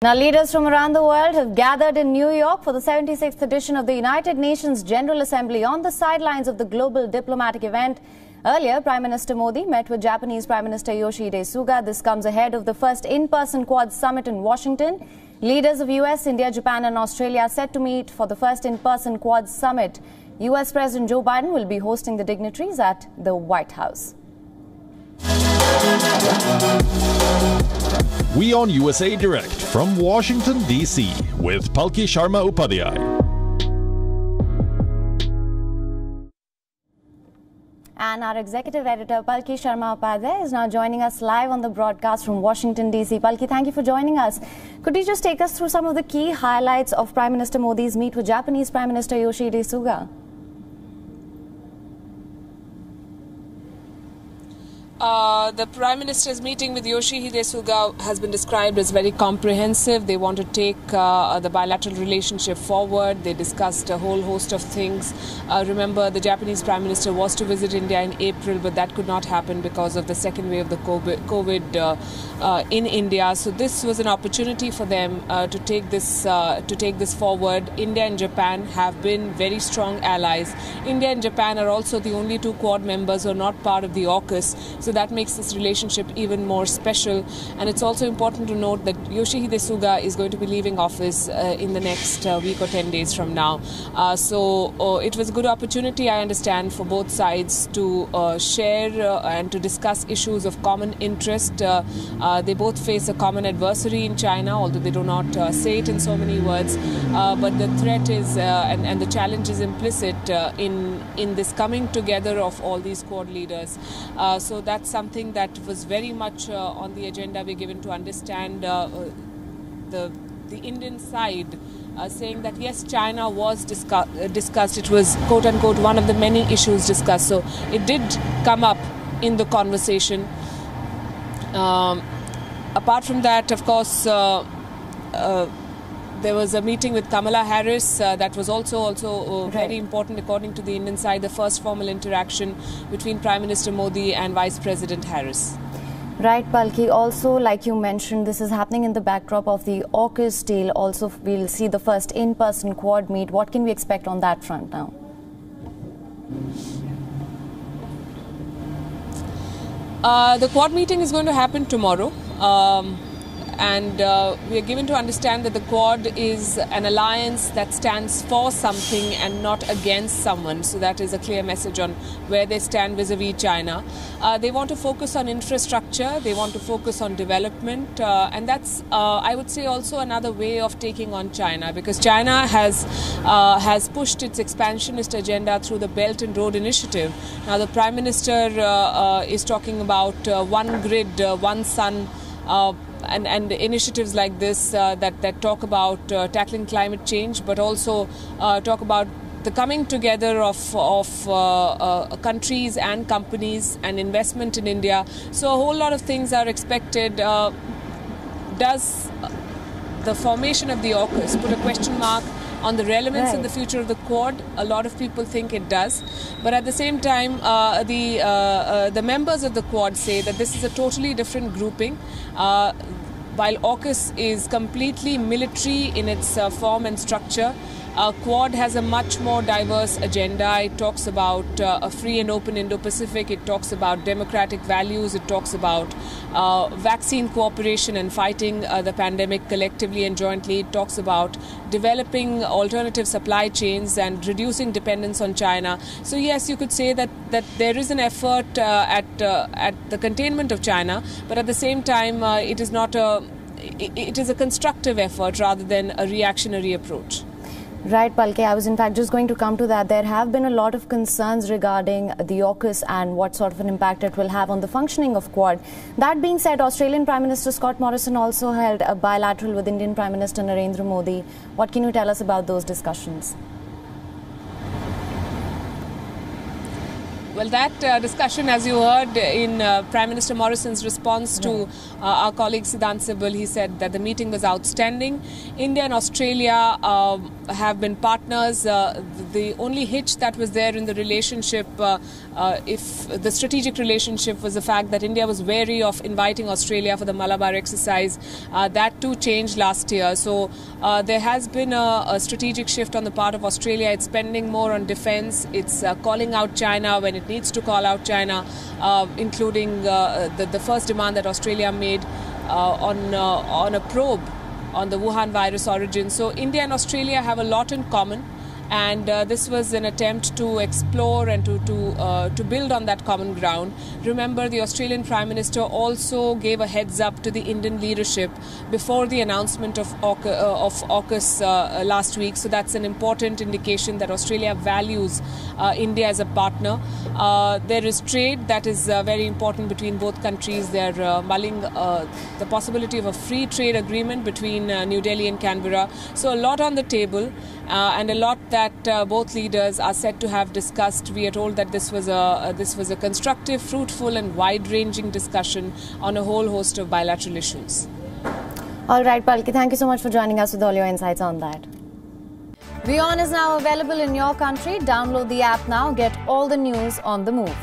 Now, leaders from around the world have gathered in New York for the 76th edition of the United Nations General Assembly on the sidelines of the global diplomatic event. Earlier, Prime Minister Modi met with Japanese Prime Minister Yoshihide Suga. This comes ahead of the first in-person Quad summit in Washington. Leaders of US, India, Japan and Australia are set to meet for the first in-person Quad summit. US President Joe Biden will be hosting the dignitaries at the White House. WION USA Direct from Washington, D.C. with Palki Sharma Upadhyay. And our executive editor, Palki Sharma Upadhyay, is now joining us live on the broadcast from Washington, D.C. Palki, thank you for joining us. Could you just take us through some of the key highlights of Prime Minister Modi's meet with Japanese Prime Minister Yoshihide Suga? The Prime Minister's meeting with Yoshihide Suga has been described as very comprehensive. They want to take the bilateral relationship forward. They discussed a whole host of things. Remember, the Japanese Prime Minister was to visit India in April, but that could not happen because of the second wave of the COVID in India. So this was an opportunity for them to take this forward. India and Japan have been very strong allies. India and Japan are also the only two Quad members who are not part of the AUKUS. So that makes this relationship even more special. And it's also important to note that Yoshihide Suga is going to be leaving office in the next week or 10 days from now. So it was a good opportunity, I understand, for both sides to share and to discuss issues of common interest. They both face a common adversary in China, although they do not say it in so many words. But the threat is and the challenge is implicit in this coming together of all these Quad leaders. So that's something that was very much on the agenda. We're given to understand the Indian side saying that yes, China was discussed. It was quote unquote one of the many issues discussed. So it did come up in the conversation. Apart from that, of course, there was a meeting with Kamala Harris that was also very important according to the Indian side, the first formal interaction between Prime Minister Modi and Vice President Harris. Right, Palki. Also, like you mentioned, this is happening in the backdrop of the AUKUS deal. Also, we'll see the first in-person Quad meet. What can we expect on that front now? The Quad meeting is going to happen tomorrow. And we are given to understand that the Quad is an alliance that stands for something and not against someone. So that is a clear message on where they stand vis-a-vis China. They want to focus on infrastructure. They want to focus on development. And that's, I would say, also another way of taking on China, because China has pushed its expansionist agenda through the Belt and Road Initiative. Now, the Prime Minister is talking about one grid, one sun, and initiatives like this that talk about tackling climate change, but also talk about the coming together of countries and companies and investment in India. So a whole lot of things are expected. Does the formation of the AUKUS put a question mark on the relevance in the future of the Quad? A lot of people think it does. But at the same time, the members of the Quad say that this is a totally different grouping. While AUKUS is completely military in its form and structure, Quad has a much more diverse agenda. It talks about a free and open Indo-Pacific. It talks about democratic values. It talks about vaccine cooperation and fighting the pandemic collectively and jointly. It talks about developing alternative supply chains and reducing dependence on China. So yes, you could say that there is an effort at the containment of China, but at the same time, it is a constructive effort rather than a reactionary approach. Right, Palki. I was in fact just going to come to that. There have been a lot of concerns regarding the AUKUS and what sort of an impact it will have on the functioning of Quad. That being said, Australian Prime Minister Scott Morrison also held a bilateral with Indian Prime Minister Narendra Modi. What can you tell us about those discussions? Well, that discussion, as you heard in Prime Minister Morrison's response to our colleague Siddhant Sibal, he said that the meeting was outstanding. India and Australia have been partners. The only hitch that was there in the relationship if the strategic relationship was the fact that India was wary of inviting Australia for the Malabar exercise, that too changed last year. So there has been a strategic shift on the part of Australia. It's spending more on defense. It's calling out China when it needs to call out China, including the first demand that Australia made on a probe on the Wuhan virus origin. So India and Australia have a lot in common, and this was an attempt to explore and to build on that common ground. Remember, the Australian Prime Minister also gave a heads up to the Indian leadership before the announcement of AUKUS last week. So that's an important indication that Australia values India as a partner. There is trade that is very important between both countries. They're mulling the possibility of a free trade agreement between New Delhi and Canberra. So a lot on the table, and a lot that both leaders are said to have discussed. We are told that this was a constructive, fruitful and wide-ranging discussion on a whole host of bilateral issues. All right, Palki, thank you so much for joining us with all your insights on that. WION is now available in your country. Download the app now. Get all the news on the move.